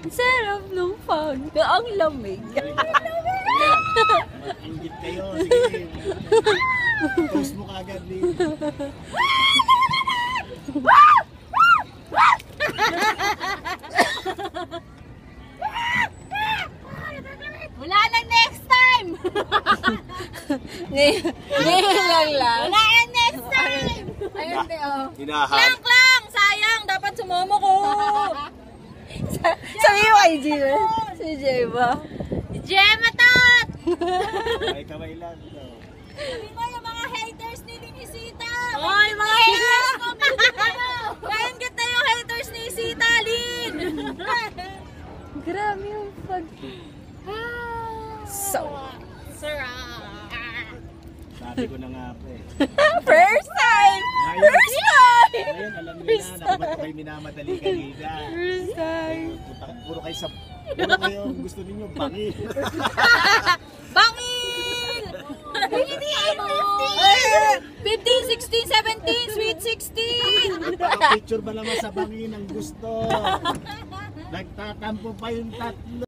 Sarap ng pag. Ang lamig. Inggit kayo. Sige. Post mo kagad din. Wala nang next time! Ngayon lang. Wala nang next time! Ayun, oh. Klang, klang! Sayang! Dapat sumama ko! Sabi mo kay Jim. Si Jema. Jema tot! Kamay lang. Sabi mo yung mga haters ni Linisita! Oy, mga haters ko! Kaingit na yung haters ni Sita, Lin! Grabe yung pag... Sarap! Sabi ko na nga po eh. First time! First time! Ngayon, alam niyo na, dapat kayo minamadali kanina. First time! Puro kayo gusto ninyo, bangin. Bangil! 15, 16, 17, sweet 16! Picture ba naman sa bangin ang gusto? Nagtatampo pa yung tatlo.